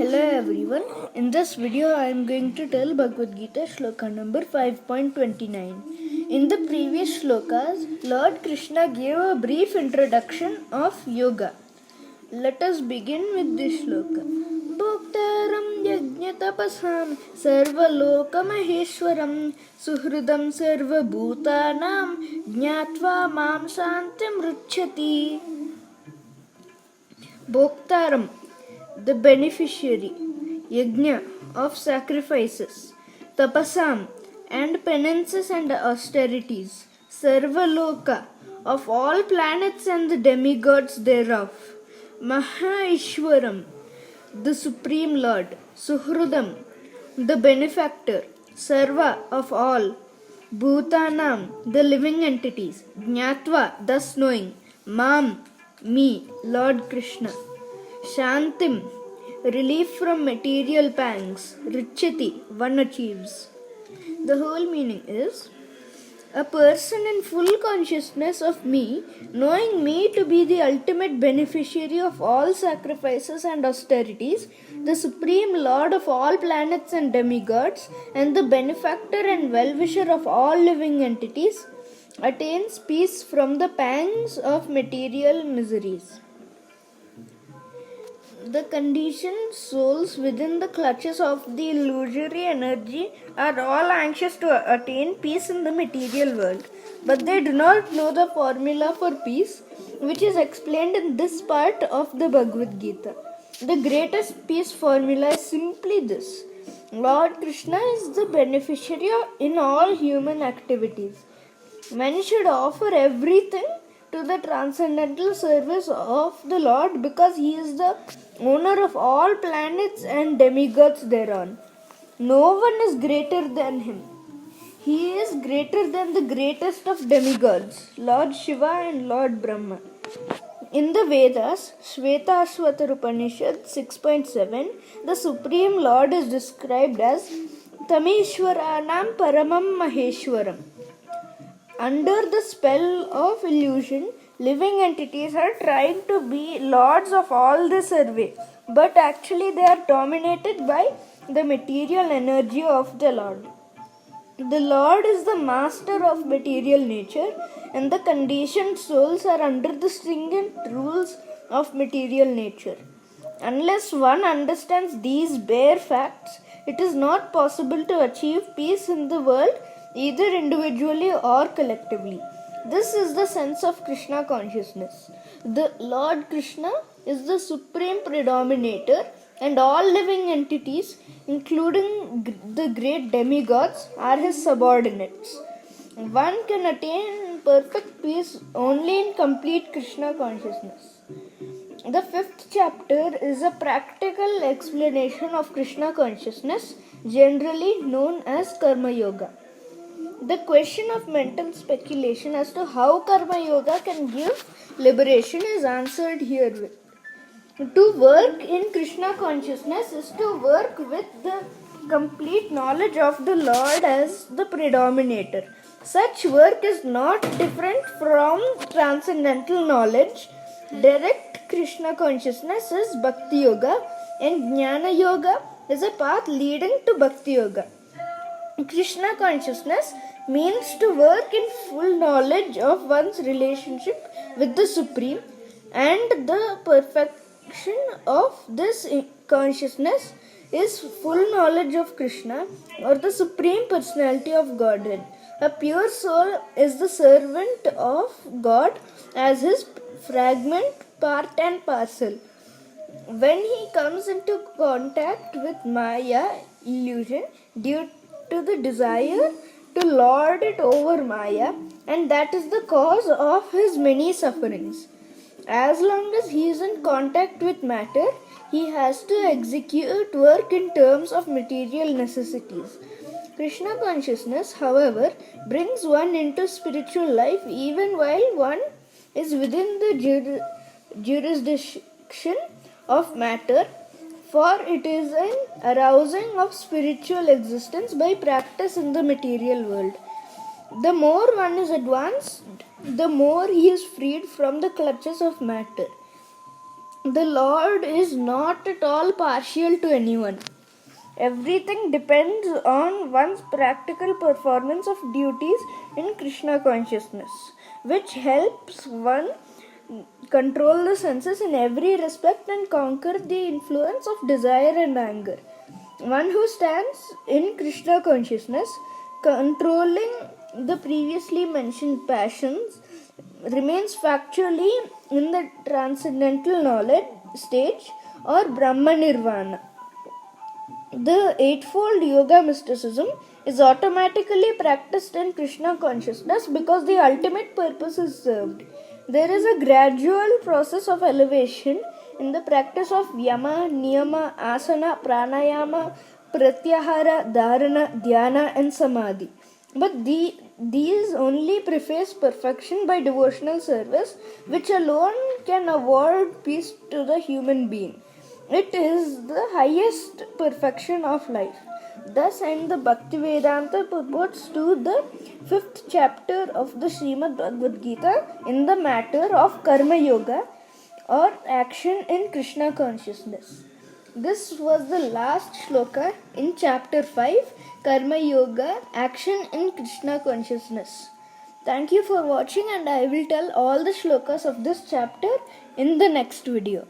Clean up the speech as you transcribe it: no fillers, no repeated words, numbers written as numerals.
Hello everyone. In this video I am going to tell Bhagavad Gita sloka number 5.29. In the previous slokas, Lord Krishna gave a brief introduction of yoga. Let us begin with this sloka. Bhoktaram yajñatapasam sarvaloka maheshwaram suhridam sarvabhutanam jñatva mam santim ruchyati. Bhoktaram, the beneficiary, yajna, of sacrifices, tapasam, and penances and austerities, sarvaloka, of all planets and the demigods thereof, Mahaishwaram, the Supreme Lord, Suhrudam, the benefactor, Sarva, of all, Bhutanam, the living entities, Jnatva, thus knowing, Mam, me, Lord Krishna, Shantim, relief from material pangs, Richati, one achieves. The whole meaning is, a person in full consciousness of me, knowing me to be the ultimate beneficiary of all sacrifices and austerities, the supreme lord of all planets and demigods, and the benefactor and well-wisher of all living entities, attains peace from the pangs of material miseries. The conditioned souls within the clutches of the illusory energy are all anxious to attain peace in the material world, but they do not know the formula for peace, which is explained in this part of the Bhagavad Gita. The greatest peace formula is simply this: Lord Krishna is the beneficiary in all human activities. Men should offer everything to the transcendental service of the Lord because He is the owner of all planets and demigods thereon. No one is greater than Him. He is greater than the greatest of demigods, Lord Shiva and Lord Brahma. In the Vedas, Shvetaswatar Upanishad 6.7, the Supreme Lord is described as Tameshwaranam Paramam Maheshwaram. Under the spell of illusion, living entities are trying to be lords of all the survey, but actually they are dominated by the material energy of the Lord. The Lord is the master of material nature, and the conditioned souls are under the stringent rules of material nature. Unless one understands these bare facts, it is not possible to achieve peace in the world, either individually or collectively. This is the sense of Krishna consciousness. The Lord Krishna is the supreme predominator, and all living entities, including the great demigods, are his subordinates. One can attain perfect peace only in complete Krishna consciousness. The 5th chapter is a practical explanation of Krishna consciousness, generally known as Karma Yoga. The question of mental speculation as to how Karma Yoga can give liberation is answered herewith. To work in Krishna consciousness is to work with the complete knowledge of the Lord as the predominator. Such work is not different from transcendental knowledge. Direct Krishna consciousness is Bhakti Yoga, and Jnana Yoga is a path leading to Bhakti Yoga. Krishna consciousness means to work in full knowledge of one's relationship with the Supreme, and the perfection of this consciousness is full knowledge of Krishna, or the Supreme Personality of Godhead. A pure soul is the servant of God as his fragment, part and parcel. When he comes into contact with Maya, illusion, due to the desire to lord it over Maya, and that is the cause of his many sufferings. As long as he is in contact with matter, he has to execute work in terms of material necessities. Krishna consciousness, however, brings one into spiritual life even while one is within the jurisdiction of matter, for it is an arousing of spiritual existence by practice in the material world. The more one is advanced, the more he is freed from the clutches of matter. The Lord is not at all partial to anyone. Everything depends on one's practical performance of duties in Krishna consciousness, which helps one control the senses in every respect and conquer the influence of desire and anger. One who stands in Krishna consciousness, controlling the previously mentioned passions, remains factually in the transcendental knowledge stage or Brahma Nirvana. The Eightfold Yoga mysticism is automatically practiced in Krishna consciousness because the ultimate purpose is served. There is a gradual process of elevation in the practice of yama, niyama, asana, pranayama, pratyahara, dharana, dhyana, and samadhi. But these only preface perfection by devotional service, which alone can award peace to the human being. It is the highest perfection of life. Thus end the Bhaktivedanta purports to the 5th chapter of the Srimad Bhagavad Gita in the matter of Karma Yoga or action in Krishna consciousness. This was the last shloka in chapter 5, Karma Yoga, action in Krishna consciousness. Thank you for watching, and I will tell all the shlokas of this chapter in the next video.